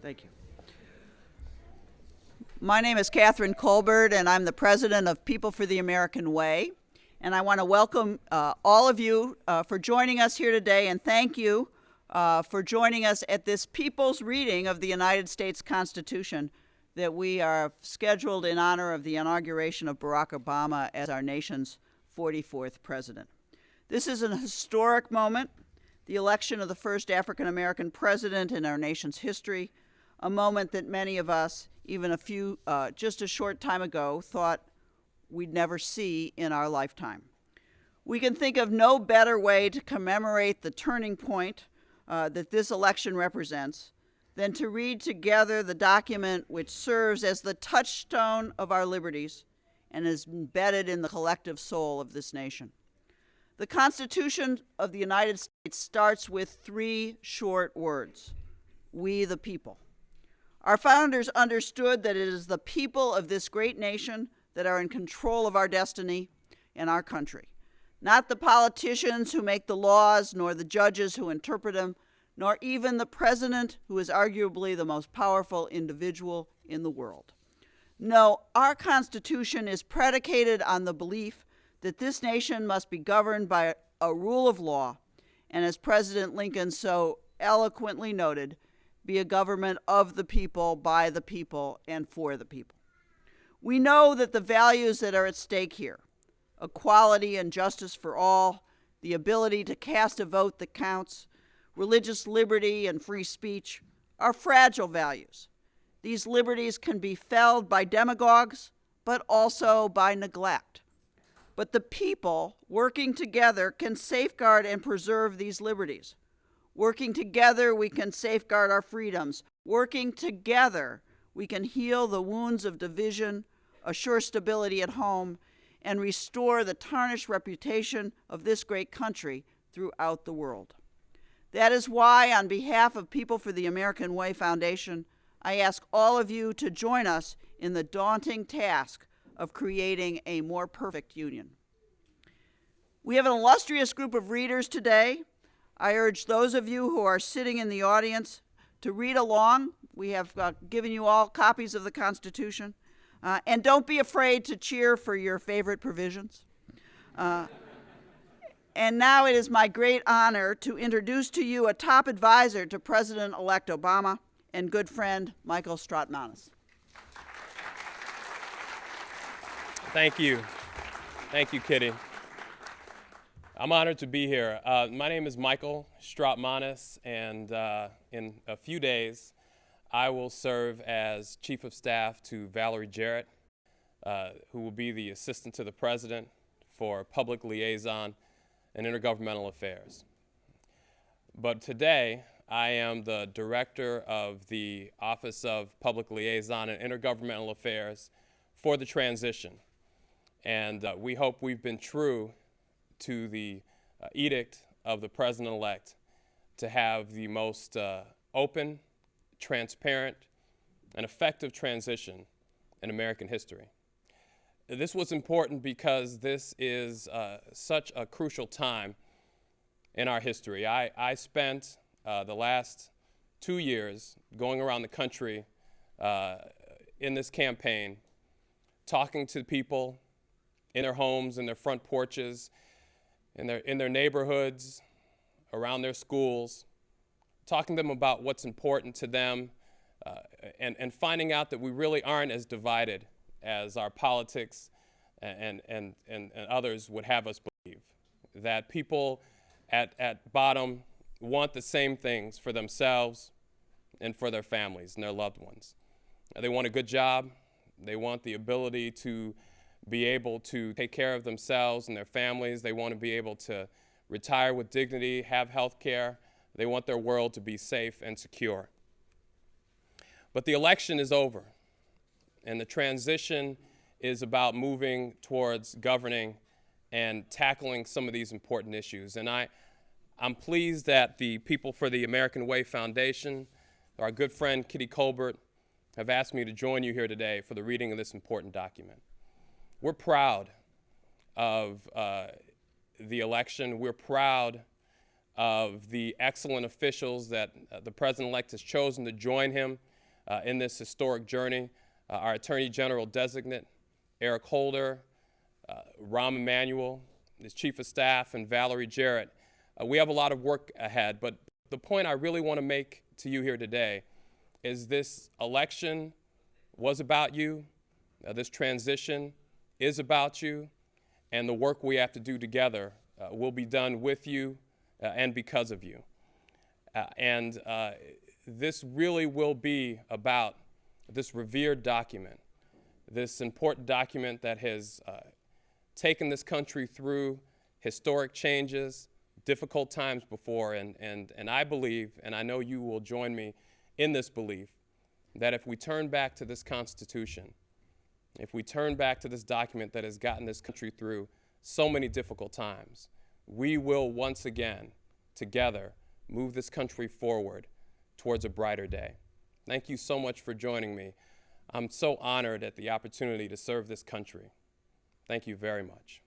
Thank you. My name is Kathryn Kolbert, and I'm the president of People for the American Way. And I want to welcome all of you for joining us here today, and thank you for joining us at this People's reading of the United States Constitution that we are scheduled in honor of the inauguration of Barack Obama as our nation's 44th president. This is an historic moment, the election of the first African-American president in our nation's history, a moment that many of us, even just a short time ago, thought we'd never see in our lifetime. We can think of no better way to commemorate the turning point that this election represents than to read together the document which serves as the touchstone of our liberties and is embedded in the collective soul of this nation. The Constitution of the United States starts with 3 short words: we the people. Our founders understood that it is the people of this great nation that are in control of our destiny and our country, not the politicians who make the laws, nor the judges who interpret them, nor even the president, who is arguably the most powerful individual in the world. No, our Constitution is predicated on the belief that this nation must be governed by a rule of law, and as President Lincoln so eloquently noted, be a government of the people, by the people, and for the people. We know that the values that are at stake here, equality and justice for all, the ability to cast a vote that counts, religious liberty and free speech, are fragile values. These liberties can be felled by demagogues, but also by neglect. But the people working together can safeguard and preserve these liberties. Working together, we can safeguard our freedoms. Working together, we can heal the wounds of division, assure stability at home, and restore the tarnished reputation of this great country throughout the world. That is why, on behalf of People for the American Way Foundation, I ask all of you to join us in the daunting task of creating a more perfect union. We have an illustrious group of readers today. I urge those of you who are sitting in the audience to read along. We have given you all copies of the Constitution. And don't be afraid to cheer for your favorite provisions. And now it is my great honor to introduce to you a top advisor to President-elect Obama and good friend, Michael Strautmanis. Thank you. Thank you, Kitty. I'm honored to be here. My name is Michael Strautmanis, and in a few days, I will serve as Chief of Staff to Valerie Jarrett, who will be the Assistant to the President for Public Liaison and Intergovernmental Affairs. But today, I am the Director of the Office of Public Liaison and Intergovernmental Affairs for the transition. And we hope we've been true to the edict of the President-elect to have the most open, transparent, and effective transition in American history. This was important because this is such a crucial time in our history. I spent the last 2 years going around the country in this campaign, talking to people in their homes, in their front porches, in their neighborhoods, around their schools, talking to them about what's important to them, and finding out that we really aren't as divided as our politics and others would have us believe. That people at bottom want the same things for themselves and for their families and their loved ones. They want a good job. They want the ability to be able to take care of themselves and their families. They want to be able to retire with dignity, have health care. They want their world to be safe and secure. But the election is over, and the transition is about moving towards governing and tackling some of these important issues. And I'm pleased that the People for the American Way Foundation, our good friend Kathryn Kolbert, have asked me to join you here today for the reading of this important document. We're proud of the election. We're proud of the excellent officials that the President-elect has chosen to join him in this historic journey. Our Attorney General Designate, Eric Holder, Rahm Emanuel, his Chief of Staff, and Valerie Jarrett. We have a lot of work ahead, but the point I really want to make to you here today is this election was about you, this transition is about you, and the work we have to do together will be done with you and because of you. This really will be about this revered document, this important document that has taken this country through historic changes, difficult times before, and I believe, and I know you will join me in this belief, that if we turn back to this Constitution, if we turn back to this document that has gotten this country through so many difficult times, we will once again, together, move this country forward towards a brighter day. Thank you so much for joining me. I'm so honored at the opportunity to serve this country. Thank you very much.